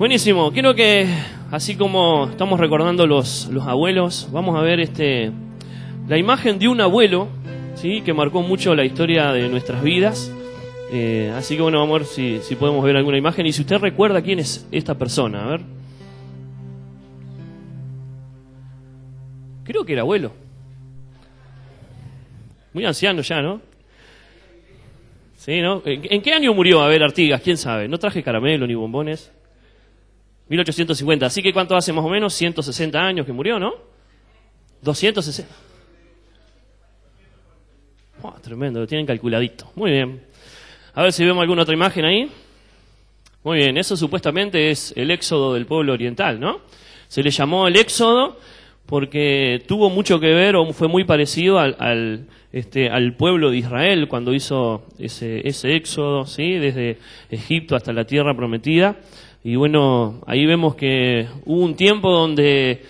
Buenísimo, quiero que, así como estamos recordando los abuelos, vamos a ver la imagen de un abuelo, ¿sí?, que marcó mucho la historia de nuestras vidas. Así que bueno, vamos a ver si podemos ver alguna imagen. Y si usted recuerda quién es esta persona, a ver. Creo que era abuelo. Muy anciano ya, ¿no? Sí, ¿no? ¿En qué año murió? A ver, Artigas, ¿quién sabe? No traje caramelo ni bombones. 1850. Así que ¿cuánto hace más o menos? 160 años que murió, ¿no? 260. Oh, tremendo, lo tienen calculadito. Muy bien. A ver si vemos alguna otra imagen ahí. Muy bien, eso supuestamente es el éxodo del pueblo oriental, ¿no? Se le llamó el éxodo porque tuvo mucho que ver o fue muy parecido al pueblo de Israel cuando hizo ese éxodo, ¿sí?, desde Egipto hasta la tierra prometida. Y bueno, ahí vemos que hubo un tiempo donde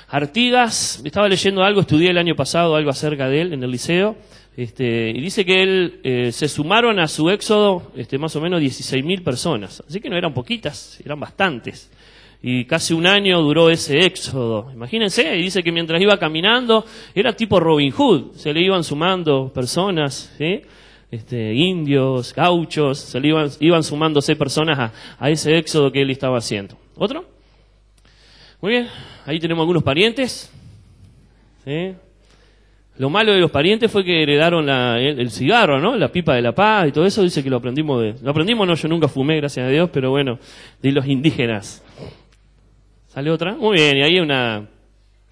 Artigas, estaba leyendo algo, estudié el año pasado algo acerca de él en el liceo, y dice que él se sumaron a su éxodo más o menos 16.000 personas. Así que no eran poquitas, eran bastantes. Y casi un año duró ese éxodo. Imagínense, y dice que mientras iba caminando, era tipo Robin Hood, se le iban sumando personas, ¿sí?, indios, gauchos, se le iban sumándose personas a ese éxodo que él estaba haciendo. ¿Otro? Muy bien, ahí tenemos algunos parientes, ¿sí? Lo malo de los parientes fue que heredaron el cigarro, ¿no? La pipa de la paz y todo eso. Dice que lo aprendimos no, yo nunca fumé, gracias a Dios, pero bueno, de los indígenas. ¿Sale otra? Muy bien, y ahí una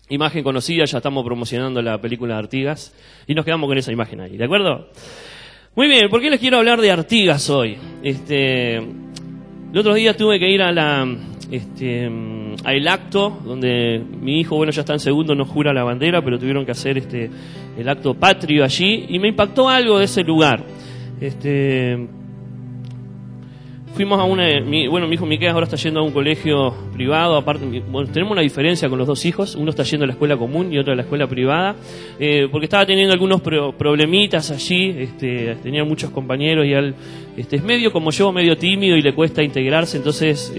imagen conocida, ya estamos promocionando la película de Artigas y nos quedamos con esa imagen ahí, ¿de acuerdo? Muy bien, ¿por qué les quiero hablar de Artigas hoy? El otro día tuve que ir al acto donde mi hijo, bueno, ya está en segundo, no jura la bandera, pero tuvieron que hacer el acto patrio allí y me impactó algo de ese lugar. Fuimos a mi hijo Miqueas ahora está yendo a un colegio privado, aparte, bueno, tenemos una diferencia con los dos hijos, uno está yendo a la escuela común y otro a la escuela privada, porque estaba teniendo algunos problemitas allí, tenía muchos compañeros y él es medio como yo, medio tímido y le cuesta integrarse, entonces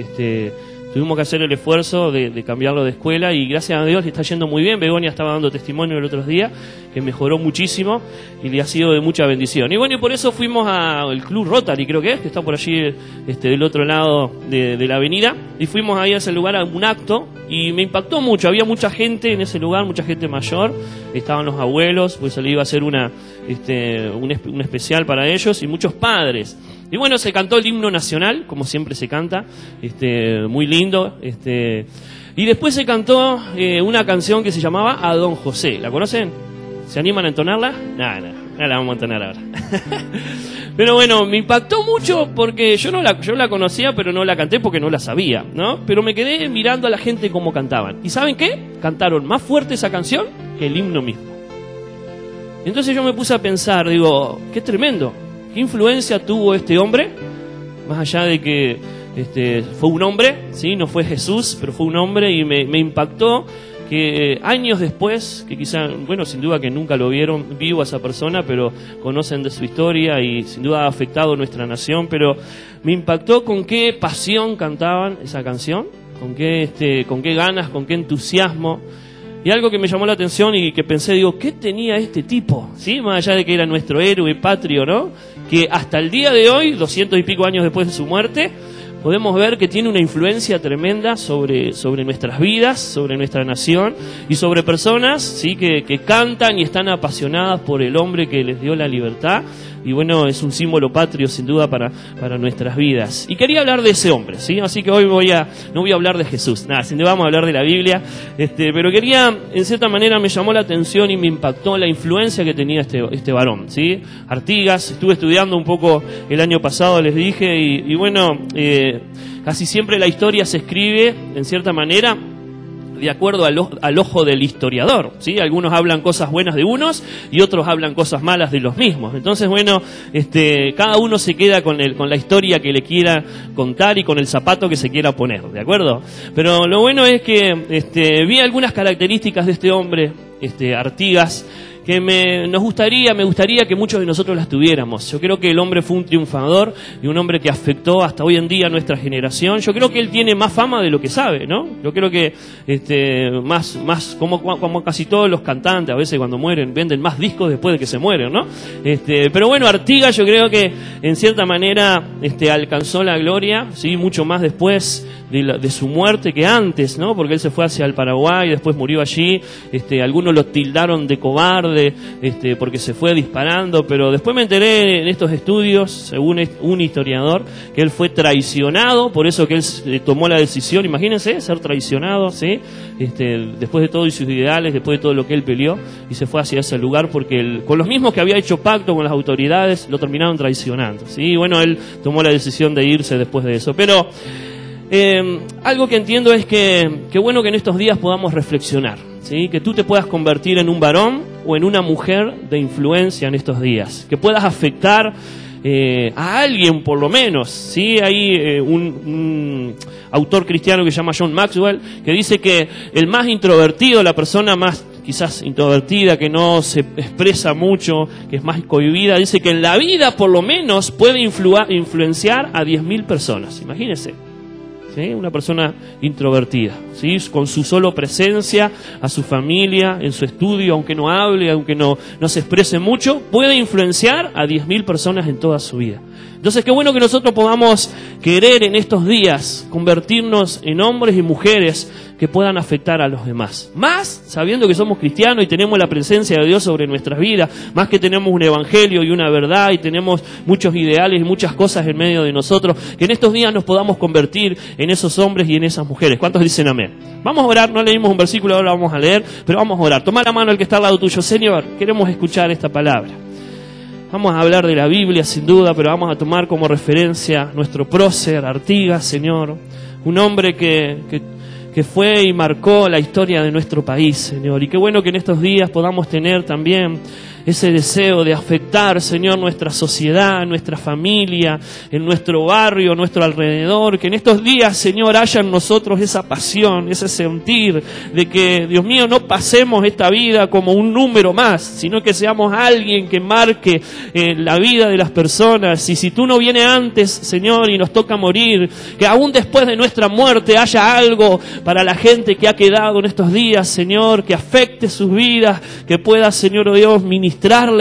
tuvimos que hacer el esfuerzo de cambiarlo de escuela y gracias a Dios le está yendo muy bien. Begoña estaba dando testimonio el otro día que mejoró muchísimo y le ha sido de mucha bendición. Y bueno, y por eso fuimos al Club Rotary, creo que está por allí del otro lado de la avenida, y fuimos ahí a ese lugar a un acto y me impactó mucho. Había mucha gente en ese lugar, mucha gente mayor, estaban los abuelos, pues se le iba a hacer un especial para ellos, y muchos padres. Y bueno, se cantó el himno nacional, como siempre se canta, muy lindo, y después se cantó una canción que se llamaba A Don José. ¿La conocen? ¿Se animan a entonarla? No la vamos a entonar ahora. Pero bueno, me impactó mucho porque yo la conocía, pero no la canté porque no la sabía, ¿no? Pero me quedé mirando a la gente cómo cantaban. ¿Y saben qué? Cantaron más fuerte esa canción que el himno mismo. Entonces yo me puse a pensar, digo, qué tremendo. ¿Qué influencia tuvo este hombre? Más allá de que fue un hombre, ¿sí? No fue Jesús, pero fue un hombre, y me impactó que años después, que quizá, bueno, sin duda que nunca lo vieron vivo a esa persona, pero conocen de su historia y sin duda ha afectado nuestra nación, pero me impactó con qué pasión cantaban esa canción, con qué ganas, con qué entusiasmo. Y algo que me llamó la atención y que pensé, digo, ¿qué tenía este tipo? ¿Sí? Más allá de que era nuestro héroe patrio, ¿no? Que hasta el día de hoy, 200 y pico años después de su muerte, podemos ver que tiene una influencia tremenda sobre nuestras vidas, sobre nuestra nación y sobre personas, ¿sí?, que cantan y están apasionadas por el hombre que les dio la libertad. Y bueno, es un símbolo patrio sin duda para nuestras vidas. Y quería hablar de ese hombre, ¿sí? Así que hoy no voy a hablar de Jesús, sin duda vamos a hablar de la Biblia, pero quería, en cierta manera me llamó la atención y me impactó la influencia que tenía este varón, ¿sí? Artigas, estuve estudiando un poco el año pasado, les dije, y bueno, casi siempre la historia se escribe, en cierta manera, de acuerdo al ojo del historiador, ¿sí? Algunos hablan cosas buenas de unos y otros hablan cosas malas de los mismos. Entonces, bueno, cada uno se queda con la historia que le quiera contar y con el zapato que se quiera poner, ¿de acuerdo? Pero lo bueno es que vi algunas características de este hombre, Artigas, me gustaría que muchos de nosotros las tuviéramos. Yo creo que el hombre fue un triunfador y un hombre que afectó hasta hoy en día a nuestra generación. Yo creo que él tiene más fama de lo que sabe, ¿no? Yo creo que más como casi todos los cantantes, a veces cuando mueren venden más discos después de que se mueren, ¿no? Pero bueno, Artigas yo creo que en cierta manera alcanzó la gloria, sí, mucho más después de su muerte que antes, ¿no? Porque él se fue hacia el Paraguay, después murió allí. Algunos lo tildaron de cobarde, porque se fue disparando, pero después me enteré en estos estudios, según un historiador, que él fue traicionado, por eso que él tomó la decisión, imagínense, ser traicionado, ¿sí? Después de todo y sus ideales, después de todo lo que él peleó, y se fue hacia ese lugar porque con los mismos que había hecho pacto con las autoridades, lo terminaron traicionando, ¿sí? Y bueno, él tomó la decisión de irse después de eso, pero algo que entiendo es que bueno que en estos días podamos reflexionar, ¿sí? Que tú te puedas convertir en un varón o en una mujer de influencia en estos días, que puedas afectar a alguien por lo menos, ¿sí? Hay un autor cristiano que se llama John Maxwell, que dice que el más introvertido, la persona más quizás introvertida, que no se expresa mucho, que es más cohibida, dice que en la vida por lo menos puede influenciar a 10.000 personas, imagínense. ¿Sí? Una persona introvertida, ¿sí? Con su solo presencia, a su familia, en su estudio, aunque no hable, aunque no se exprese mucho, puede influenciar a 10.000 personas en toda su vida. Entonces, qué bueno que nosotros podamos querer en estos días convertirnos en hombres y mujeres que puedan afectar a los demás. Más sabiendo que somos cristianos y tenemos la presencia de Dios sobre nuestras vidas, más que tenemos un evangelio y una verdad y tenemos muchos ideales y muchas cosas en medio de nosotros, que en estos días nos podamos convertir en esos hombres y en esas mujeres. ¿Cuántos dicen amén? Vamos a orar, no leímos un versículo, ahora lo vamos a leer, pero vamos a orar. Toma la mano el que está al lado tuyo. Señor, queremos escuchar esta palabra. Vamos a hablar de la Biblia sin duda, pero vamos a tomar como referencia nuestro prócer Artigas, Señor, un hombre que fue y marcó la historia de nuestro país, Señor. Y qué bueno que en estos días podamos tener también ese deseo de afectar, Señor, nuestra sociedad, nuestra familia, en nuestro barrio, nuestro alrededor. Que en estos días, Señor, haya en nosotros esa pasión, ese sentir de que, Dios mío, no pasemos esta vida como un número más, sino que seamos alguien que marque la vida de las personas. Y si tú no vienes antes, Señor, y nos toca morir, que aún después de nuestra muerte haya algo para la gente que ha quedado en estos días, Señor, que afecte sus vidas, que pueda, Señor, oh Dios, ministrarles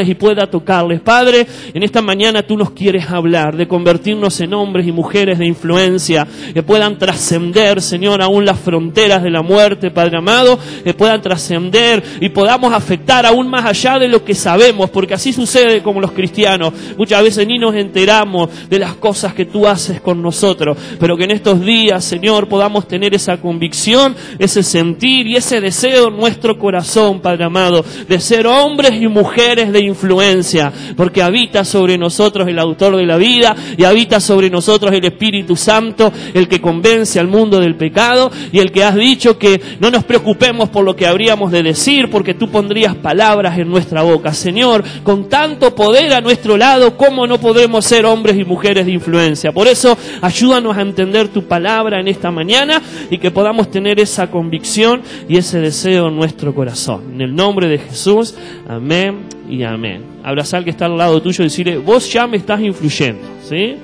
y pueda tocarles. Padre, en esta mañana tú nos quieres hablar de convertirnos en hombres y mujeres de influencia, que puedan trascender, Señor, aún las fronteras de la muerte, Padre amado, que puedan trascender y podamos afectar aún más allá de lo que sabemos, porque así sucede como los cristianos. Muchas veces ni nos enteramos de las cosas que tú haces con nosotros, pero que en estos días, Señor, podamos tener esa convicción, ese sentir y ese deseo en nuestro corazón, Padre amado, de ser hombres y mujeres de influencia, porque habita sobre nosotros el autor de la vida y habita sobre nosotros el Espíritu Santo, el que convence al mundo del pecado y el que has dicho que no nos preocupemos por lo que habríamos de decir, porque tú pondrías palabras en nuestra boca. Señor, con tanto poder a nuestro lado, ¿cómo no podremos ser hombres y mujeres de influencia? Por eso, ayúdanos a entender tu palabra en esta mañana y que podamos tener esa convicción y ese deseo en nuestro corazón. En el nombre de Jesús, amén y amén. Abrazar al que está al lado tuyo y decirle, vos ya me estás influyendo, ¿sí?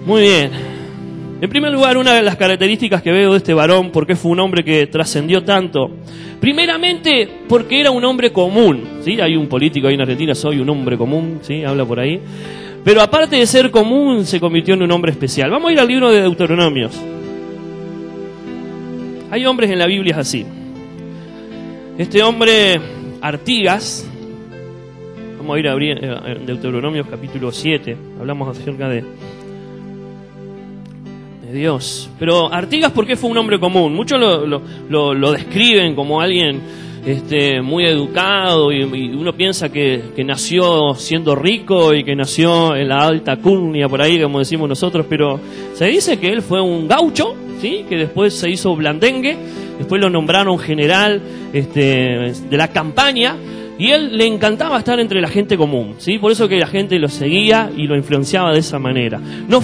Muy bien. En primer lugar, una de las características que veo de este varón, porque fue un hombre que trascendió tanto, primeramente porque era un hombre común, ¿sí? Hay un político ahí en Argentina, soy un hombre común, ¿sí? Habla por ahí. Pero aparte de ser común, se convirtió en un hombre especial. Vamos a ir al libro de Deuteronomios. Hay hombres en la Biblia así. Este hombre, Artigas, vamos a ir a abrir Deuteronomios capítulo 7, hablamos acerca de Dios. Pero Artigas, ¿por qué fue un hombre común? Muchos lo describen como alguien muy educado y uno piensa que nació siendo rico y que nació en la alta alcurnia, por ahí, como decimos nosotros, pero se dice que él fue un gaucho, ¿sí? Que después se hizo blandengue, después lo nombraron general de la campaña Y él le encantaba estar entre la gente común, ¿sí? Por eso que la gente lo seguía y lo influenciaba de esa manera. No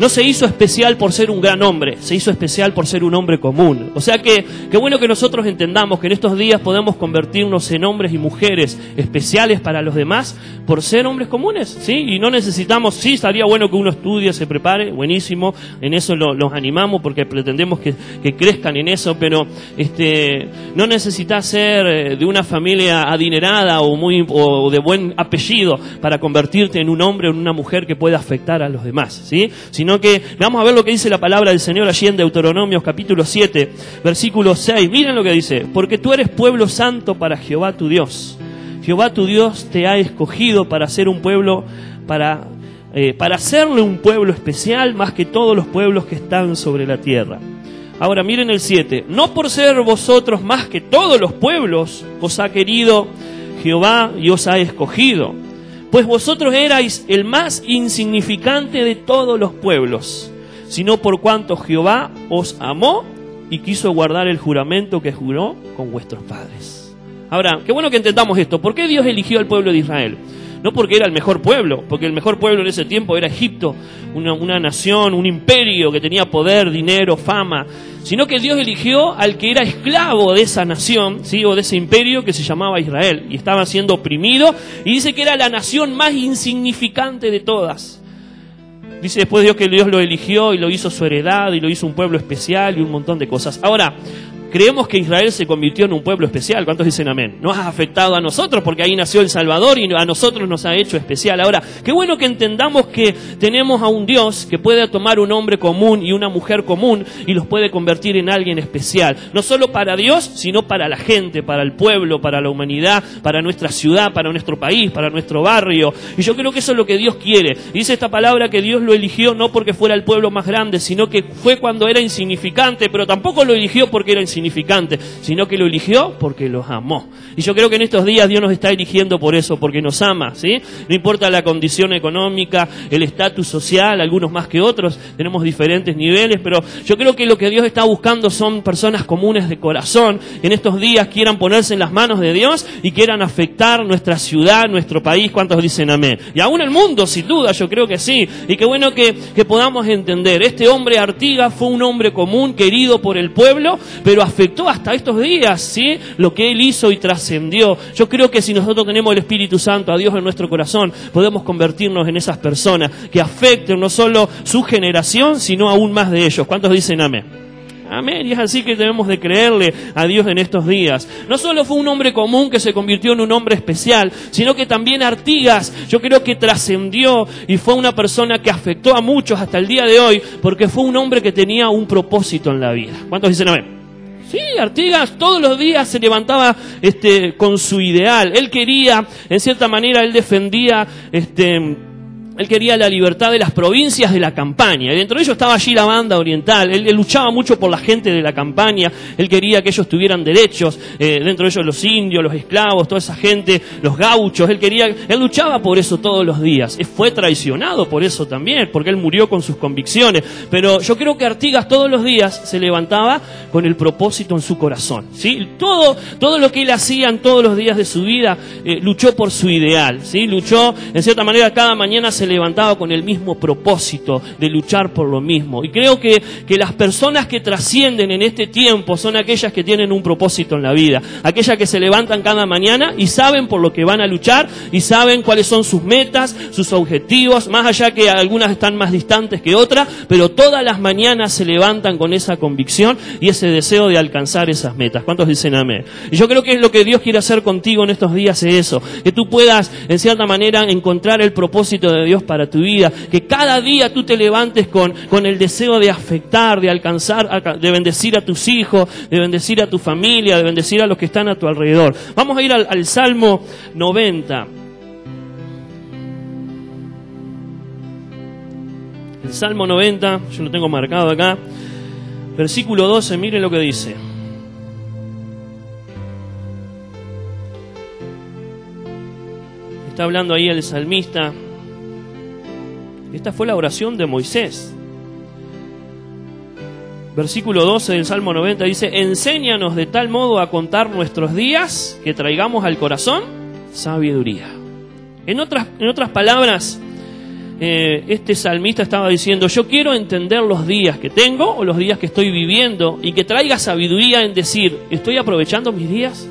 se hizo especial por ser un gran hombre, se hizo especial por ser un hombre común. O sea que bueno que nosotros entendamos que en estos días podemos convertirnos en hombres y mujeres especiales para los demás por ser hombres comunes, ¿sí? Y no necesitamos, sí, estaría bueno que uno estudie, se prepare, buenísimo, en eso los animamos porque pretendemos que crezcan en eso, pero no necesitas ser de una familia adinerada o de buen apellido para convertirte en un hombre o en una mujer que pueda afectar a los demás, ¿sí? Sino que vamos a ver lo que dice la palabra del Señor allí en Deuteronomios capítulo 7, versículo 6. Miren lo que dice: porque tú eres pueblo santo para Jehová tu Dios. Jehová tu Dios te ha escogido para ser un pueblo, para hacerle un pueblo especial más que todos los pueblos que están sobre la tierra. Ahora miren el 7. No por ser vosotros más que todos los pueblos os ha querido Jehová y os ha escogido, pues vosotros erais el más insignificante de todos los pueblos, sino por cuanto Jehová os amó y quiso guardar el juramento que juró con vuestros padres. Ahora, qué bueno que entendamos esto. ¿Por qué Dios eligió al pueblo de Israel? No porque era el mejor pueblo, porque el mejor pueblo en ese tiempo era Egipto, una nación, un imperio que tenía poder, dinero, fama, sino que Dios eligió al que era esclavo de esa nación, ¿sí? O de ese imperio que se llamaba Israel, y estaba siendo oprimido, y dice que era la nación más insignificante de todas. Dice después Dios que Dios lo eligió y lo hizo su heredad y lo hizo un pueblo especial y un montón de cosas. Ahora, creemos que Israel se convirtió en un pueblo especial. ¿Cuántos dicen amén? Nos ha afectado a nosotros porque ahí nació el Salvador y a nosotros nos ha hecho especial. Ahora, qué bueno que entendamos que tenemos a un Dios que puede tomar un hombre común y una mujer común y los puede convertir en alguien especial. No solo para Dios, sino para la gente, para el pueblo, para la humanidad, para nuestra ciudad, para nuestro país, para nuestro barrio. Y yo creo que eso es lo que Dios quiere. Dice esta palabra que Dios lo eligió no porque fuera el pueblo más grande, sino que fue cuando era insignificante, pero tampoco lo eligió porque era insignificante, sino que lo eligió porque los amó. Y yo creo que en estos días Dios nos está eligiendo por eso, porque nos ama, ¿sí? No importa la condición económica, el estatus social, algunos más que otros, tenemos diferentes niveles, pero yo creo que lo que Dios está buscando son personas comunes de corazón, en estos días quieran ponerse en las manos de Dios y quieran afectar nuestra ciudad, nuestro país. ¿Cuántos dicen amén? Y aún el mundo, sin duda, yo creo que sí. Y qué bueno que podamos entender, este hombre Artigas fue un hombre común, querido por el pueblo, pero afectó hasta estos días, ¿sí? Lo que él hizo y trascendió. Yo creo que si nosotros tenemos el Espíritu Santo, a Dios en nuestro corazón, podemos convertirnos en esas personas que afecten no solo su generación, sino aún más de ellos. ¿Cuántos dicen amén? Amén. Y es así que debemos de creerle a Dios en estos días. No solo fue un hombre común que se convirtió en un hombre especial, sino que también Artigas, yo creo que trascendió y fue una persona que afectó a muchos hasta el día de hoy, porque fue un hombre que tenía un propósito en la vida. ¿Cuántos dicen amén? Sí, Artigas todos los días se levantaba con su ideal. Él quería, en cierta manera, él defendía él quería la libertad de las provincias de la Campania. Y dentro de ellos estaba allí la banda oriental. Él luchaba mucho por la gente de la Campania. Él quería que ellos tuvieran derechos. Dentro de ellos los indios, los esclavos, toda esa gente, los gauchos. Él luchaba por eso todos los días. Fue traicionado por eso también, porque él murió con sus convicciones. Pero yo creo que Artigas todos los días se levantaba con el propósito en su corazón, ¿sí? Todo lo que él hacía en todos los días de su vida, luchó por su ideal, ¿sí? Luchó, en cierta manera, cada mañana se levantaba con el mismo propósito de luchar por lo mismo. Y creo que las personas que trascienden en este tiempo son aquellas que tienen un propósito en la vida, aquellas que se levantan cada mañana y saben por lo que van a luchar y saben cuáles son sus metas, sus objetivos, más allá que algunas están más distantes que otras, pero todas las mañanas se levantan con esa convicción y ese deseo de alcanzar esas metas. ¿Cuántos dicen amén? Y yo creo que es lo que Dios quiere hacer contigo en estos días, es eso, que tú puedas en cierta manera encontrar el propósito de Dios para tu vida, que cada día tú te levantes con el deseo de afectar, de alcanzar, de bendecir a tus hijos, de bendecir a tu familia, de bendecir a los que están a tu alrededor. Vamos a ir al Salmo 90. El Salmo 90, yo lo tengo marcado acá, versículo 12, miren lo que dice. Está hablando ahí el salmista. Esta fue la oración de Moisés. versículo 12 del Salmo 90 dice: enséñanos de tal modo a contar nuestros días que traigamos al corazón sabiduría. En otras palabras, este salmista estaba diciendo: yo quiero entender los días que tengo o los días que estoy viviendo, y que traiga sabiduría en decir: ¿estoy aprovechando mis días?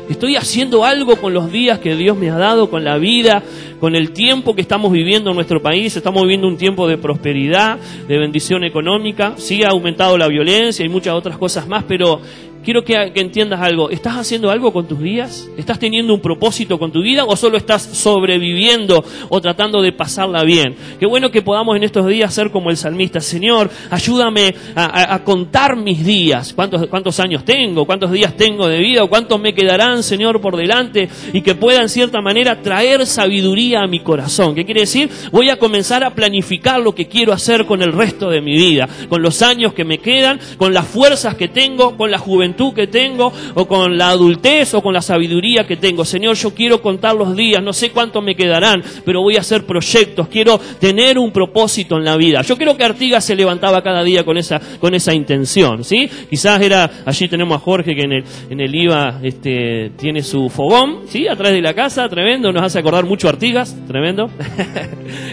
¿Estoy haciendo algo con los días que Dios me ha dado, con la vida, con el tiempo que estamos viviendo en nuestro país? Estamos viviendo un tiempo de prosperidad, de bendición económica. Sí, ha aumentado la violencia y muchas otras cosas más, pero quiero que entiendas algo. ¿Estás haciendo algo con tus días? ¿Estás teniendo un propósito con tu vida o solo estás sobreviviendo o tratando de pasarla bien? Qué bueno que podamos en estos días ser como el salmista: Señor, ayúdame a contar mis días. ¿Cuántos años tengo? ¿Cuántos días tengo de vida? ¿O cuántos me quedarán, Señor, por delante? Y que pueda en cierta manera traer sabiduría a mi corazón. ¿Qué quiere decir? Voy a comenzar a planificar lo que quiero hacer con el resto de mi vida, con los años que me quedan, con las fuerzas que tengo, con la juventud que tengo, o con la adultez, o con la sabiduría que tengo. Señor, yo quiero contar los días, no sé cuánto me quedarán, pero voy a hacer proyectos, quiero tener un propósito en la vida. Yo creo que Artigas se levantaba cada día con esa intención, ¿sí? Quizás allí tenemos a Jorge, que en el IVA tiene su fogón, ¿sí? Atrás de la casa, tremendo, nos hace acordar mucho a Artigas, tremendo.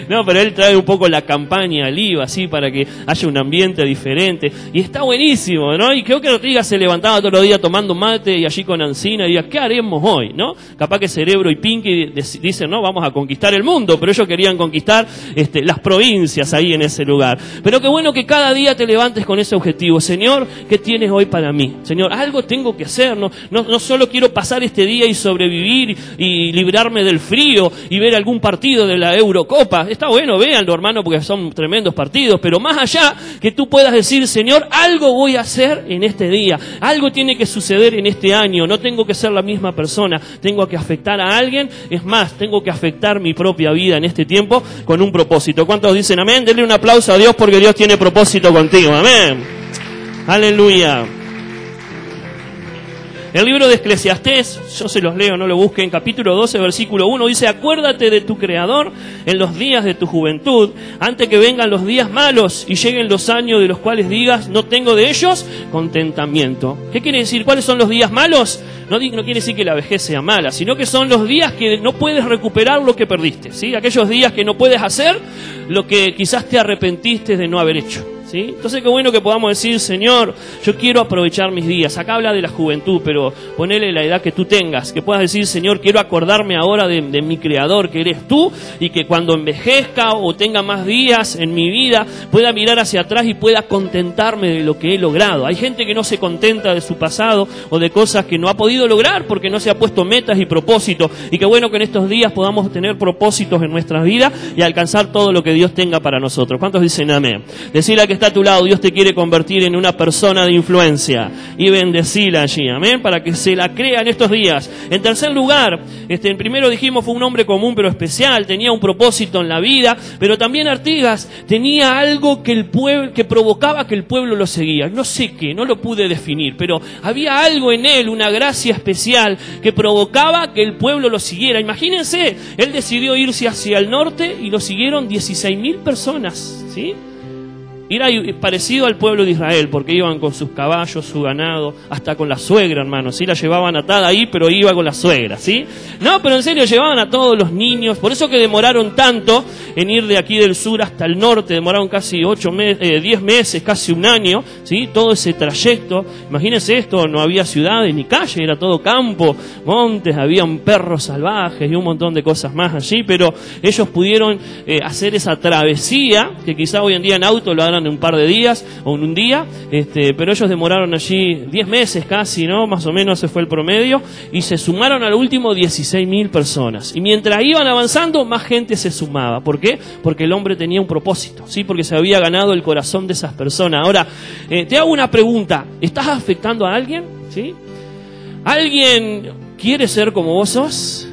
No, pero él trae un poco la campaña al IVA, ¿sí? Para que haya un ambiente diferente, y está buenísimo, ¿no? Y creo que Artigas se levantaba todos los días tomando mate y allí con Ancina y decía: ¿qué haremos hoy? ¿No? Capaz que Cerebro y Pinky dicen: no, vamos a conquistar el mundo, pero ellos querían conquistar las provincias ahí en ese lugar. Pero qué bueno que cada día te levantes con ese objetivo. Señor, ¿qué tienes hoy para mí? Señor, algo tengo que hacer, no solo quiero pasar este día y sobrevivir y librarme del frío y ver algún partido de la Eurocopa. Está bueno, véanlo, hermano, porque son tremendos partidos, pero más allá, que tú puedas decir: Señor, algo voy a hacer en este día, algo tiene que suceder en este año, no tengo que ser la misma persona, tengo que afectar a alguien, es más, tengo que afectar mi propia vida en este tiempo con un propósito. ¿Cuántos dicen amén? Denle un aplauso a Dios, porque Dios tiene propósito contigo, amén. Aleluya. El libro de Eclesiastés, yo se los leo, no lo busquen, capítulo 12, versículo 1, dice: acuérdate de tu Creador en los días de tu juventud, antes que vengan los días malos y lleguen los años de los cuales digas: no tengo de ellos contentamiento. ¿Qué quiere decir? ¿Cuáles son los días malos? No quiere decir que la vejez sea mala, sino que son los días que no puedes recuperar lo que perdiste, ¿sí? Aquellos días que no puedes hacer lo que quizás te arrepentiste de no haber hecho, ¿sí? Entonces qué bueno que podamos decir: Señor, yo quiero aprovechar mis días. Acá habla de la juventud, pero ponele la edad que tú tengas, que puedas decir: Señor, quiero acordarme ahora de mi Creador, que eres tú, y que cuando envejezca o tenga más días en mi vida, pueda mirar hacia atrás y pueda contentarme de lo que he logrado. Hay gente que no se contenta de su pasado o de cosas que no ha podido lograr porque no se ha puesto metas y propósitos, y qué bueno que en estos días podamos tener propósitos en nuestras vidas y alcanzar todo lo que Dios tenga para nosotros. ¿Cuántos dicen amén? Decirle a que está a tu lado: Dios te quiere convertir en una persona de influencia, y bendecila allí, amén, para que se la crea en estos días. En tercer lugar, en primero dijimos, fue un hombre común pero especial, tenía un propósito en la vida, pero también Artigas tenía algo que provocaba que el pueblo lo seguía. No sé qué, no lo pude definir, pero había algo en él, una gracia especial que provocaba que el pueblo lo siguiera. Imagínense, él decidió irse hacia el norte y lo siguieron 16.000 personas, ¿sí? Era parecido al pueblo de Israel, porque iban con sus caballos, su ganado, hasta con la suegra, hermano, ¿sí? La llevaban atada ahí, pero iba con la suegra, ¿sí? No, pero en serio, llevaban a todos los niños. Por eso que demoraron tanto en ir de aquí del sur hasta el norte. Demoraron casi 10 meses, casi un año, ¿sí? Todo ese trayecto. Imagínense esto, no había ciudades ni calle, era todo campo, montes, habían perros salvajes y un montón de cosas más allí, pero ellos pudieron hacer esa travesía, que quizá hoy en día en auto lo harán en un par de días o en un día, pero ellos demoraron allí 10 meses casi, ¿no? Más o menos ese fue el promedio, y se sumaron al último 16.000 personas. Y mientras iban avanzando, más gente se sumaba. ¿Por qué? Porque el hombre tenía un propósito, ¿sí? Porque se había ganado el corazón de esas personas. Ahora, te hago una pregunta: ¿estás afectando a alguien? ¿Sí? ¿Alguien quiere ser como vos sos?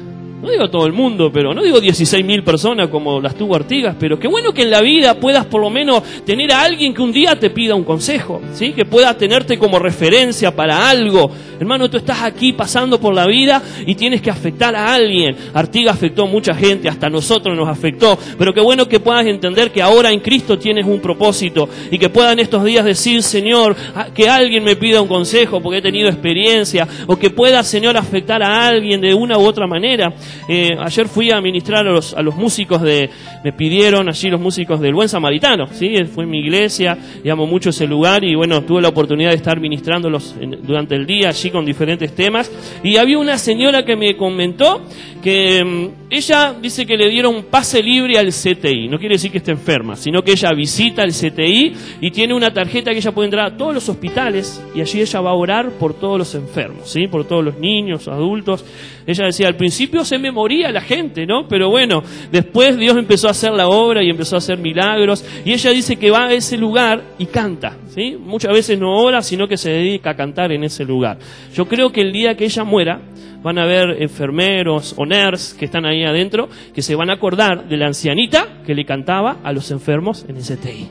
No digo todo el mundo, pero no digo 16.000 personas como las tuvo Artigas, pero qué bueno que en la vida puedas por lo menos tener a alguien que un día te pida un consejo, ¿sí? Que pueda tenerte como referencia para algo. Hermano, tú estás aquí pasando por la vida y tienes que afectar a alguien. Artigas afectó a mucha gente, hasta nosotros nos afectó. Pero qué bueno que puedas entender que ahora en Cristo tienes un propósito y que puedan estos días decir, Señor, que alguien me pida un consejo porque he tenido experiencia, o que pueda, Señor, afectar a alguien de una u otra manera. Ayer fui a ministrar a los músicos me pidieron allí los músicos del Buen Samaritano, ¿sí? Fue en mi iglesia, y amo mucho ese lugar, y bueno, tuve la oportunidad de estar ministrándolos durante el día allí con diferentes temas, y había una señora que me comentó que ella dice que le dieron pase libre al CTI. No quiere decir que esté enferma, sino que ella visita el CTI y tiene una tarjeta que ella puede entrar a todos los hospitales, y allí ella va a orar por todos los enfermos, ¿sí? Por todos los niños, adultos. Ella decía, al principio se me moría la gente, ¿no? Pero bueno, después Dios empezó a hacer la obra y empezó a hacer milagros, y ella dice que va a ese lugar y canta, ¿sí? Muchas veces no ora, sino que se dedica a cantar en ese lugar. Yo creo que el día que ella muera, van a haber enfermeros o nurses que están ahí adentro, que se van a acordar de la ancianita que le cantaba a los enfermos en el CTI.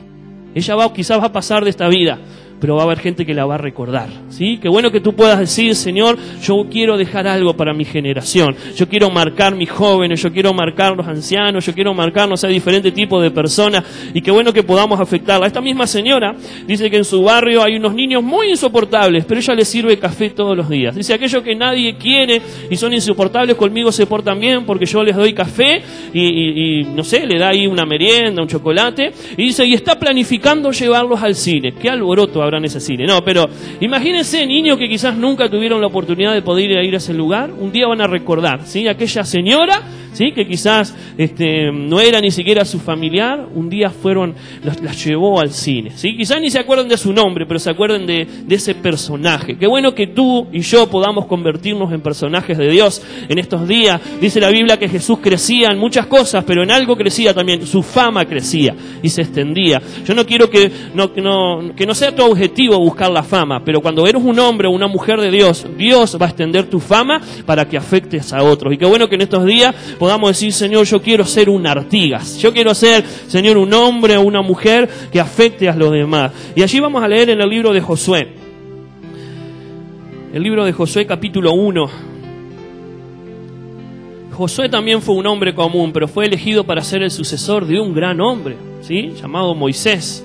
Ella quizás va a pasar de esta vida, pero va a haber gente que la va a recordar, ¿sí? Qué bueno que tú puedas decir, Señor, yo quiero dejar algo para mi generación, yo quiero marcar mis jóvenes, yo quiero marcar los ancianos, yo quiero marcar, no sé, diferentes tipos de personas, y qué bueno que podamos afectarla. Esta misma señora dice que en su barrio hay unos niños muy insoportables, pero ella les sirve café todos los días. Dice, aquellos que nadie quiere y son insoportables, conmigo se portan bien porque yo les doy café y no sé, le da ahí una merienda, un chocolate, y dice, y está planificando llevarlos al cine. Qué alboroto habrá en ese cine. No, pero imagínense niños que quizás nunca tuvieron la oportunidad de poder ir a ese lugar, un día van a recordar, ¿sí? Aquella señora, ¿sí? Que quizás no era ni siquiera su familiar, un día las llevó al cine, ¿sí? Quizás ni se acuerdan de su nombre, pero se acuerdan de ese personaje. Qué bueno que tú y yo podamos convertirnos en personajes de Dios en estos días. Dice la Biblia que Jesús crecía en muchas cosas, pero en algo crecía también, su fama crecía y se extendía. Yo no quiero que no sea tu objetivo buscar la fama, pero cuando eres un hombre o una mujer de Dios, Dios va a extender tu fama para que afectes a otros. Y qué bueno que en estos días podamos decir, Señor, yo quiero ser un Artigas, yo quiero ser, Señor, un hombre o una mujer que afecte a los demás. Y allí vamos a leer en el libro de Josué, capítulo 1. Josué también fue un hombre común, pero fue elegido para ser el sucesor de un gran hombre, ¿sí? Llamado Moisés.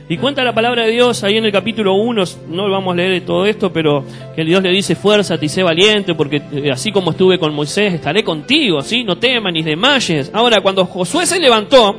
Y cuenta la palabra de Dios ahí en el capítulo 1, no vamos a leer de todo esto, pero que Dios le dice, fuérzate y sé valiente, porque así como estuve con Moisés, estaré contigo, ¿sí? No temas ni desmayes. Ahora, cuando Josué se levantó,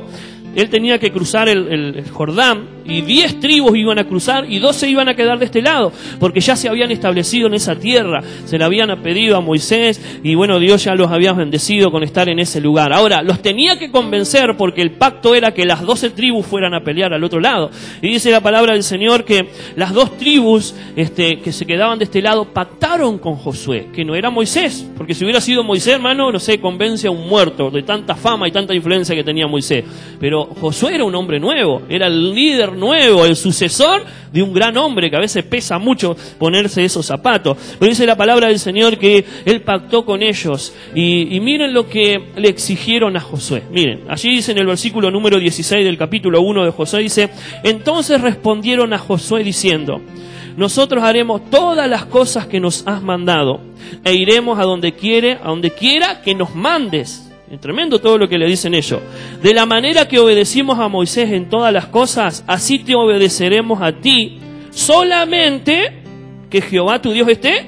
él tenía que cruzar el Jordán, y 10 tribus iban a cruzar y 12 iban a quedar de este lado, porque ya se habían establecido en esa tierra, se le habían pedido a Moisés, y bueno, Dios ya los había bendecido con estar en ese lugar. Ahora, los tenía que convencer, porque el pacto era que las 12 tribus fueran a pelear al otro lado. Y dice la palabra del Señor que las 2 tribus que se quedaban de este lado pactaron con Josué, que no era Moisés, porque si hubiera sido Moisés, hermano, no sé, convence a un muerto de tanta fama y tanta influencia que tenía Moisés. Pero Josué era un hombre nuevo, era el líder nuevo, el sucesor de un gran hombre, que a veces pesa mucho ponerse esos zapatos. Pero dice la palabra del Señor que él pactó con ellos, y miren lo que le exigieron a Josué. Miren, allí dice en el versículo número 16 del capítulo 1 de Josué, dice, entonces respondieron a Josué diciendo, nosotros haremos todas las cosas que nos has mandado, e iremos a donde quiera que nos mandes. Es tremendo todo lo que le dicen ellos. De la manera que obedecimos a Moisés en todas las cosas, así te obedeceremos a ti, solamente que Jehová tu Dios esté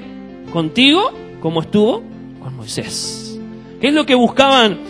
contigo como estuvo con Moisés. ¿Qué es lo que buscaban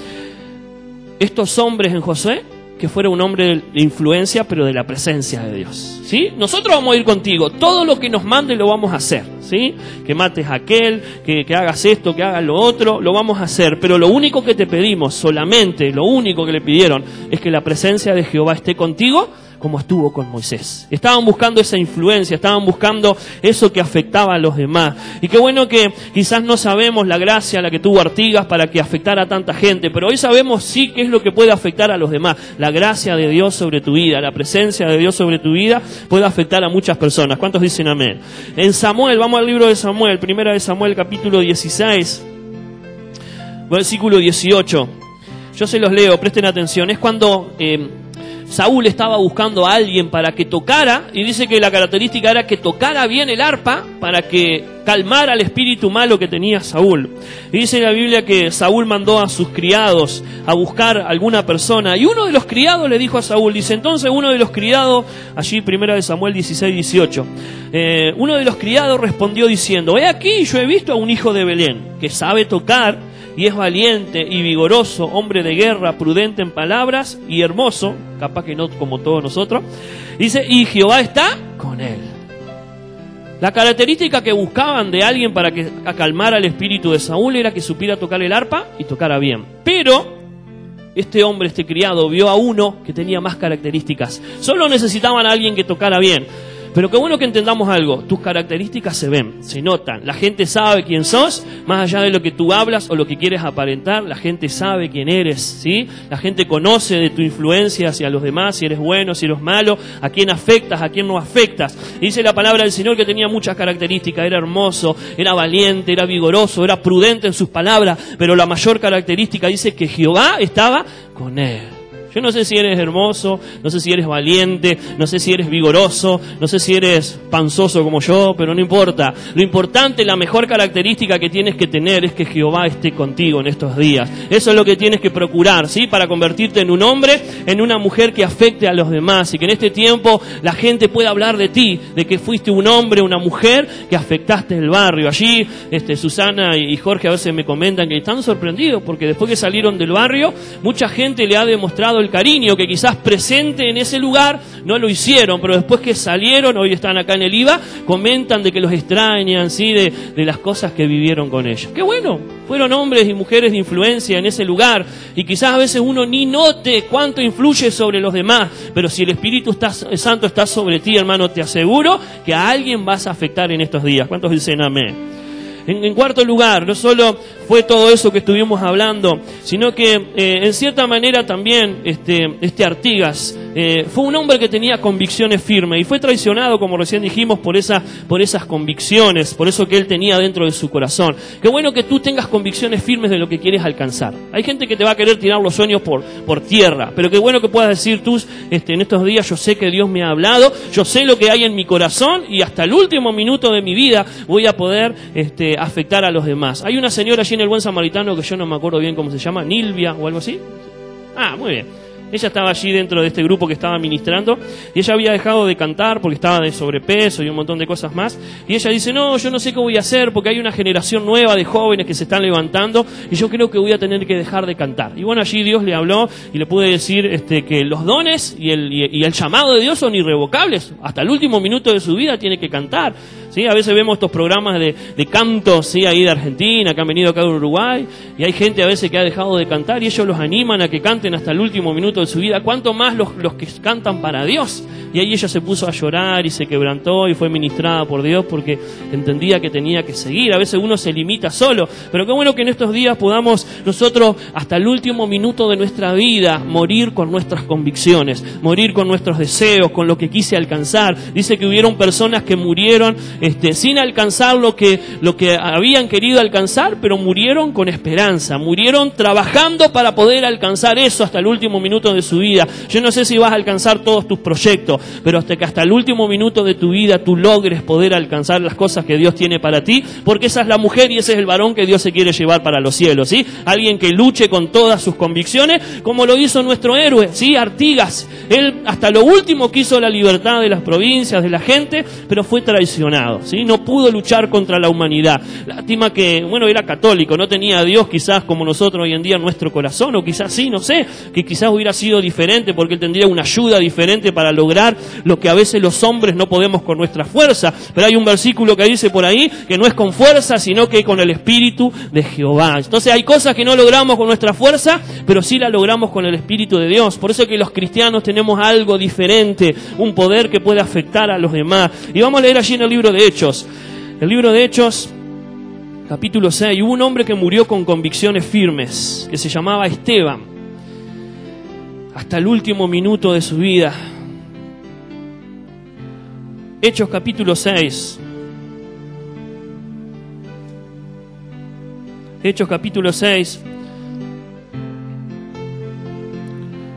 estos hombres en Josué? Que fuera un hombre de influencia, pero de la presencia de Dios, ¿sí? Nosotros vamos a ir contigo, todo lo que nos mande lo vamos a hacer, ¿sí? Que mates a aquel, que hagas esto, que hagas lo otro, lo vamos a hacer, pero lo único que te pedimos, solamente lo único que le pidieron, es que la presencia de Jehová esté contigo como estuvo con Moisés. Estaban buscando esa influencia, estaban buscando eso que afectaba a los demás. Y qué bueno que quizás no sabemos la gracia la que tuvo Artigas para que afectara a tanta gente, pero hoy sabemos sí qué es lo que puede afectar a los demás. La gracia de Dios sobre tu vida, la presencia de Dios sobre tu vida puede afectar a muchas personas. ¿Cuántos dicen amén? En Samuel, vamos al libro de Samuel, primera de Samuel, capítulo 16, versículo 18. Yo se los leo, presten atención. Es cuando Saúl estaba buscando a alguien para que tocara, y dice que la característica era que tocara bien el arpa para que calmara el espíritu malo que tenía Saúl. Y dice en la Biblia que Saúl mandó a sus criados a buscar a alguna persona, y uno de los criados le dijo a Saúl, dice entonces uno de los criados, allí 1 Samuel 16-18, uno de los criados respondió diciendo, he aquí yo he visto a un hijo de Belén, que sabe tocar, y es valiente y vigoroso, hombre de guerra, prudente en palabras y hermoso, capaz que no como todos nosotros. Dice, y Jehová está con él. La característica que buscaban de alguien para que acalmara el espíritu de Saúl era que supiera tocar el arpa y tocara bien. Pero este hombre, este criado, vio a uno que tenía más características. Solo necesitaban a alguien que tocara bien. Pero qué bueno que entendamos algo, tus características se ven, se notan, la gente sabe quién sos, más allá de lo que tú hablas o lo que quieres aparentar, la gente sabe quién eres, ¿sí? La gente conoce de tu influencia hacia los demás, si eres bueno, si eres malo, a quién afectas, a quién no afectas. Y dice la palabra del Señor que tenía muchas características, era hermoso, era valiente, era vigoroso, era prudente en sus palabras, pero la mayor característica dice que Jehová estaba con él. Yo no sé si eres hermoso, no sé si eres valiente, no sé si eres vigoroso, no sé si eres panzoso como yo, pero no importa. Lo importante, la mejor característica que tienes que tener es que Jehová esté contigo en estos días. Eso es lo que tienes que procurar, ¿sí? Para convertirte en un hombre, en una mujer que afecte a los demás y que en este tiempo la gente pueda hablar de ti, de que fuiste un hombre, una mujer que afectaste el barrio. Allí, Susana y Jorge a veces me comentan que están sorprendidos porque después que salieron del barrio, mucha gente le ha demostrado el cariño que quizás presente en ese lugar no lo hicieron, pero después que salieron, hoy están acá en el IVA, comentan de que los extrañan, ¿sí? de las cosas que vivieron con ellos. ¡Qué bueno! Fueron hombres y mujeres de influencia en ese lugar y quizás a veces uno ni note cuánto influye sobre los demás, pero si el Espíritu Santo está sobre ti, hermano, te aseguro que a alguien vas a afectar en estos días. ¿Cuántos dicen amén? En cuarto lugar, no solo fue todo eso que estuvimos hablando, sino que en cierta manera también este Artigas fue un hombre que tenía convicciones firmes y fue traicionado, como recién dijimos, por esas convicciones, por eso que él tenía dentro de su corazón. Qué bueno que tú tengas convicciones firmes de lo que quieres alcanzar. Hay gente que te va a querer tirar los sueños por tierra, pero qué bueno que puedas decir tú, en estos días yo sé que Dios me ha hablado, yo sé lo que hay en mi corazón y hasta el último minuto de mi vida voy a poder afectar a los demás. Hay una señora allí en el Buen Samaritano que yo no me acuerdo bien cómo se llama, Nilvia o algo así. Ah, muy bien. Ella estaba allí dentro de este grupo que estaba ministrando y ella había dejado de cantar porque estaba de sobrepeso y un montón de cosas más. Y ella dice, no, yo no sé qué voy a hacer porque hay una generación nueva de jóvenes que se están levantando y yo creo que voy a tener que dejar de cantar. Y bueno, allí Dios le habló y le pude decir que los dones y el llamado de Dios son irrevocables. Hasta el último minuto de su vida tiene que cantar. ¿Sí? A veces vemos estos programas de canto, ¿sí? Ahí de Argentina, que han venido acá de Uruguay, y hay gente a veces que ha dejado de cantar y ellos los animan a que canten hasta el último minuto de su vida. ¿Cuánto más los que cantan para Dios? Y ahí ella se puso a llorar y se quebrantó y fue ministrada por Dios porque entendía que tenía que seguir. A veces uno se limita solo, pero qué bueno que en estos días podamos nosotros hasta el último minuto de nuestra vida morir con nuestras convicciones, morir con nuestros deseos, con lo que quise alcanzar. Dice que hubieron personas que murieron sin alcanzar lo que habían querido alcanzar, pero murieron con esperanza, murieron trabajando para poder alcanzar eso hasta el último minuto de su vida. Yo no sé si vas a alcanzar todos tus proyectos, pero hasta el último minuto de tu vida tú logres poder alcanzar las cosas que Dios tiene para ti, porque esa es la mujer y ese es el varón que Dios se quiere llevar para los cielos, ¿sí? Alguien que luche con todas sus convicciones, como lo hizo nuestro héroe, ¿sí? Artigas. Él hasta lo último quiso la libertad de las provincias, de la gente, pero fue traicionado, ¿sí? No pudo luchar contra la humanidad. Lástima que, era católico, no tenía a Dios quizás como nosotros hoy en día en nuestro corazón, o quizás sí, no sé, que quizás hubiera sido diferente porque él tendría una ayuda diferente para lograr lo que a veces los hombres no podemos con nuestra fuerza. Pero hay un versículo que dice por ahí que no es con fuerza, sino que con el Espíritu de Jehová. Entonces hay cosas que no logramos con nuestra fuerza, pero sí la logramos con el Espíritu de Dios. Por eso que los cristianos tenemos algo diferente, un poder que puede afectar a los demás. Y vamos a leer allí en el libro de Hechos. El libro de Hechos, capítulo 6, hubo un hombre que murió con convicciones firmes, que se llamaba Esteban, hasta el último minuto de su vida. Hechos capítulo 6. Hechos capítulo 6.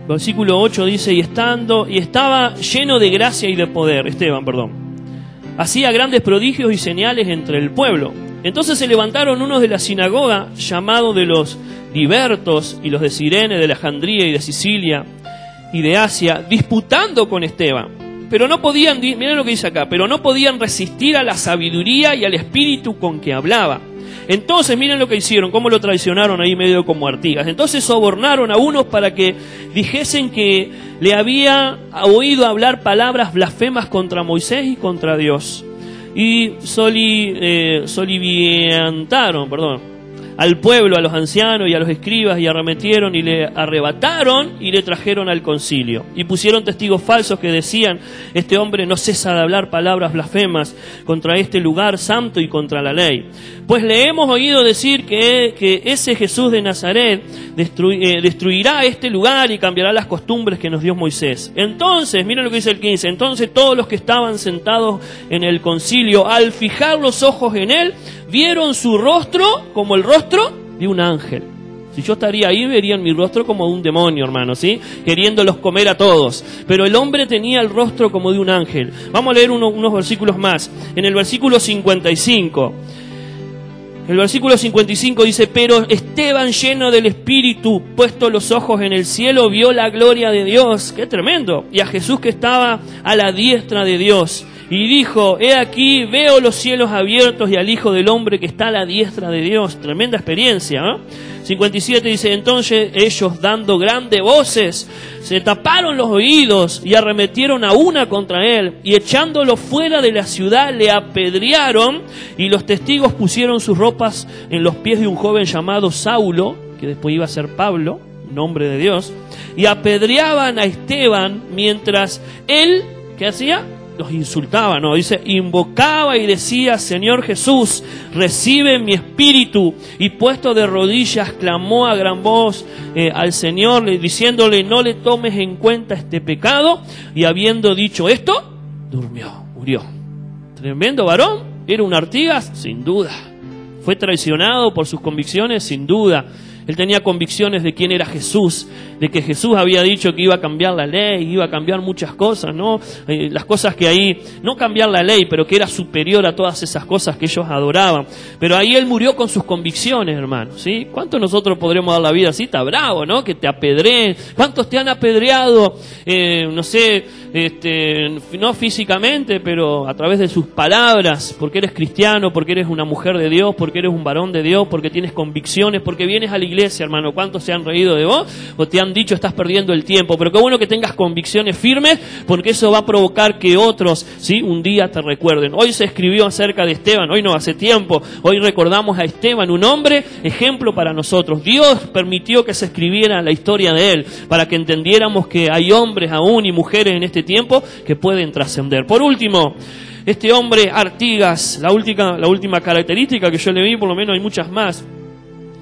Versículo 8 dice, y estaba lleno de gracia y de poder, Esteban, hacía grandes prodigios y señales entre el pueblo. Entonces se levantaron unos de la sinagoga, llamados de los libertos y los de Cirene, de Alejandría y de Sicilia y de Asia, disputando con Esteban. Pero no podían, miren lo que dice acá, pero no podían resistir a la sabiduría y al espíritu con que hablaba. Entonces, miren lo que hicieron, cómo lo traicionaron ahí medio como Artigas. Entonces sobornaron a unos para que dijesen que le había oído hablar palabras blasfemas contra Moisés y contra Dios. Y soliviantaron, al pueblo, a los ancianos y a los escribas, y arremetieron y le arrebataron y le trajeron al concilio. Y pusieron testigos falsos que decían, este hombre no cesa de hablar palabras blasfemas contra este lugar santo y contra la ley. Pues le hemos oído decir que ese Jesús de Nazaret destruirá este lugar y cambiará las costumbres que nos dio Moisés. Entonces, miren lo que dice el 15, entonces todos los que estaban sentados en el concilio, al fijar los ojos en él, vieron su rostro como el rostro de un ángel. Si yo estaría ahí, verían mi rostro como un demonio, hermano, ¿sí? Queriéndolos comer a todos. Pero el hombre tenía el rostro como de un ángel. Vamos a leer unos versículos más. En el versículo 55. El versículo 55 dice, pero Esteban, lleno del Espíritu, puesto los ojos en el cielo, vio la gloria de Dios. ¡Qué tremendo! Y a Jesús que estaba a la diestra de Dios. Y dijo, he aquí, veo los cielos abiertos y al Hijo del Hombre que está a la diestra de Dios. Tremenda experiencia, ¿no? 57 dice, entonces ellos dando grandes voces, se taparon los oídos y arremetieron a una contra él, y echándolo fuera de la ciudad le apedrearon, y los testigos pusieron sus ropas en los pies de un joven llamado Saulo, que después iba a ser Pablo, nombre de Dios, y apedreaban a Esteban mientras él, ¿qué hacía? Los insultaba, ¿no? Dice, invocaba y decía, Señor Jesús, recibe mi espíritu. Y puesto de rodillas, clamó a gran voz al Señor, diciéndole, no le tomes en cuenta este pecado. Y habiendo dicho esto, murió. Tremendo varón, era un Artigas, sin duda. Fue traicionado por sus convicciones, sin duda. Él tenía convicciones de quién era Jesús, de que Jesús había dicho que iba a cambiar la ley, iba a cambiar muchas cosas, ¿no? Las cosas que ahí, no cambiar la ley, pero que era superior a todas esas cosas que ellos adoraban. Pero ahí él murió con sus convicciones, hermanos, ¿sí? ¿Cuántos nosotros podremos dar la vida así? Está bravo, ¿no? Que te apedreen. ¿Cuántos te han apedreado? No sé, no físicamente, pero a través de sus palabras, porque eres cristiano, porque eres una mujer de Dios, porque eres un varón de Dios, porque tienes convicciones, porque vienes a la iglesia, hermano. ¿Cuántos se han reído de vos? O te han dicho, estás perdiendo el tiempo. Pero qué bueno que tengas convicciones firmes, porque eso va a provocar que otros, ¿sí? Un día te recuerden. Hoy se escribió acerca de Esteban, hoy no, hace tiempo. Hoy recordamos a Esteban, un hombre ejemplo para nosotros. Dios permitió que se escribiera la historia de él, para que entendiéramos que hay hombres aún y mujeres en este tiempo que pueden trascender. Por último, este hombre Artigas, la última característica que yo le vi, por lo menos hay muchas más,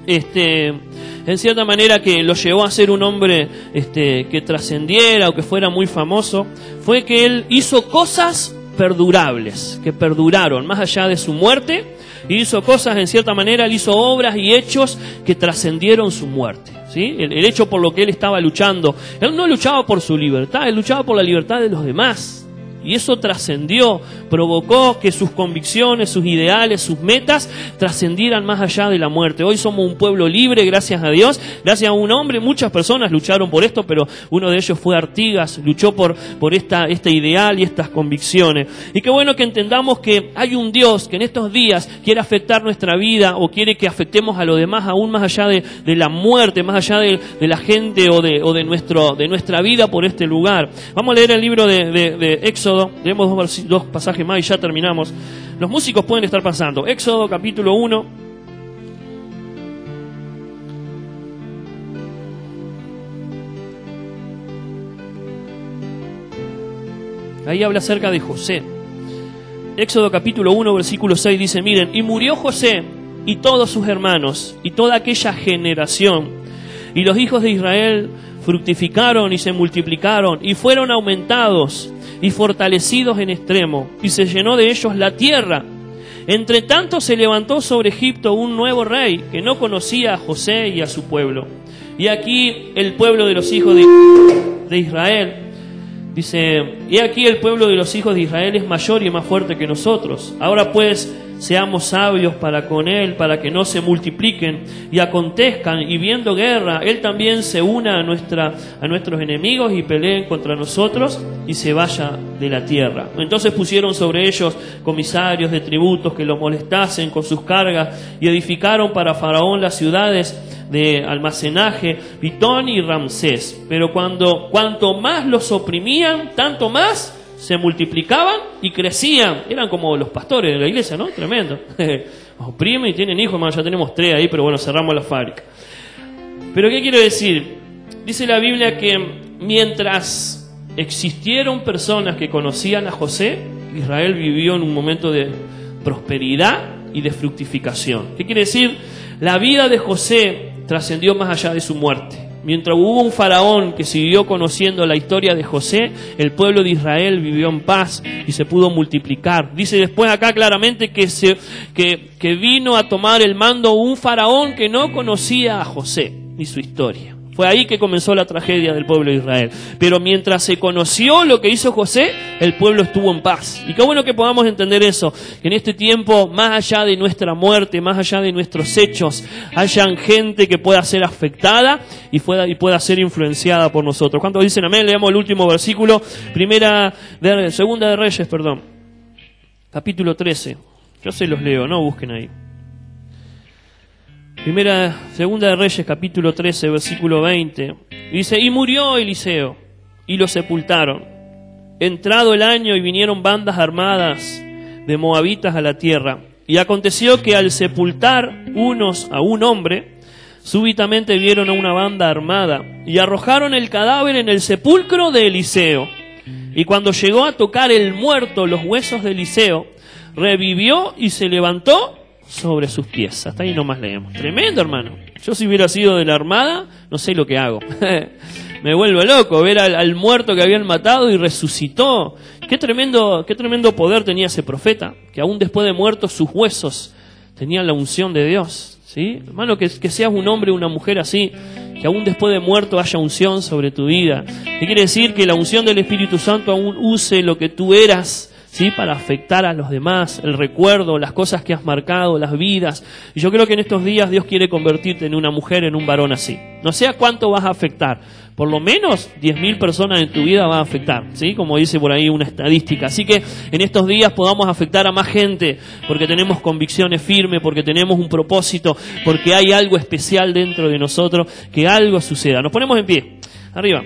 en cierta manera que lo llevó a ser un hombre que trascendiera o que fuera muy famoso, fue que él hizo cosas perdurables, que perduraron más allá de su muerte. Hizo cosas, en cierta manera, él hizo obras y hechos que trascendieron su muerte, ¿sí? El hecho por lo que él estaba luchando. Él no luchaba por su libertad, él luchaba por la libertad de los demás. Y eso trascendió, provocó que sus convicciones, sus ideales, sus metas trascendieran más allá de la muerte. Hoy somos un pueblo libre, gracias a Dios, gracias a un hombre. Muchas personas lucharon por esto, pero uno de ellos fue Artigas, luchó por este ideal y estas convicciones. Y qué bueno que entendamos que hay un Dios que en estos días quiere afectar nuestra vida, o quiere que afectemos a los demás aún más allá de la muerte, más allá de la gente o de nuestra vida por este lugar. Vamos a leer el libro de Éxodo. Leemos dos pasajes más y ya terminamos. Los músicos pueden estar pasando. Éxodo capítulo 1. Ahí habla acerca de José. Éxodo capítulo 1, versículo 6 dice, miren, y murió José y todos sus hermanos y toda aquella generación, y los hijos de Israel fructificaron y se multiplicaron y fueron aumentados y fortalecidos en extremo, y se llenó de ellos la tierra. Entre tanto se levantó sobre Egipto un nuevo rey que no conocía a José y a su pueblo. Y aquí el pueblo de los hijos de Israel, dice, y aquí el pueblo de los hijos de Israel es mayor y más fuerte que nosotros. Ahora pues, seamos sabios para con él, para que no se multipliquen y acontezcan, y viendo guerra, él también se una a nuestros enemigos y peleen contra nosotros y se vaya de la tierra. Entonces pusieron sobre ellos comisarios de tributos que los molestasen con sus cargas, y edificaron para Faraón las ciudades de almacenaje, Pitón y Ramsés. Pero cuanto más los oprimían, tanto más se multiplicaban y crecían. Eran como los pastores de la iglesia, ¿no? Tremendo. Oprimen y tienen hijos, más ya tenemos 3 ahí, pero bueno, cerramos la fábrica. Pero ¿qué quiero decir? Dice la Biblia que mientras existieron personas que conocían a José, Israel vivió en un momento de prosperidad y de fructificación. ¿Qué quiere decir? La vida de José trascendió más allá de su muerte. Mientras hubo un faraón que siguió conociendo la historia de José, el pueblo de Israel vivió en paz y se pudo multiplicar. Dice después acá claramente que vino a tomar el mando un faraón que no conocía a José ni su historia. Fue ahí que comenzó la tragedia del pueblo de Israel. Pero mientras se conoció lo que hizo José, el pueblo estuvo en paz. Y qué bueno que podamos entender eso, que en este tiempo, más allá de nuestra muerte, más allá de nuestros hechos, hayan gente que pueda ser afectada y pueda ser influenciada por nosotros. ¿Cuántos dicen amén? Leamos el último versículo, Segunda de Reyes, capítulo 13. Yo se los leo, no busquen ahí. Segunda de Reyes, capítulo 13, versículo 20. Dice, y murió Eliseo, y lo sepultaron. Entrado el año, y vinieron bandas armadas de moabitas a la tierra. Y aconteció que al sepultar unos a un hombre, súbitamente vieron a una banda armada, y arrojaron el cadáver en el sepulcro de Eliseo. Y cuando llegó a tocar el muerto los huesos de Eliseo, revivió y se levantó sobre sus pies. Hasta ahí nomás leemos. Tremendo, hermano. Yo si hubiera sido de la armada, no sé lo que hago. Me vuelvo loco ver al muerto que habían matado y resucitó. Qué tremendo poder tenía ese profeta, que aún después de muerto sus huesos tenían la unción de Dios. ¿Sí? Hermano, que seas un hombre o una mujer así, que aún después de muerto haya unción sobre tu vida. ¿Qué quiere decir? Que la unción del Espíritu Santo aún use lo que tú eras, ¿sí? Para afectar a los demás, el recuerdo, las cosas que has marcado, las vidas. Y yo creo que en estos días Dios quiere convertirte en una mujer, en un varón así. No sé a cuánto vas a afectar, por lo menos 10.000 personas en tu vida va a afectar, ¿sí? Como dice por ahí una estadística. Así que en estos días podamos afectar a más gente, porque tenemos convicciones firmes, porque tenemos un propósito, porque hay algo especial dentro de nosotros, que algo suceda. Nos ponemos en pie, arriba.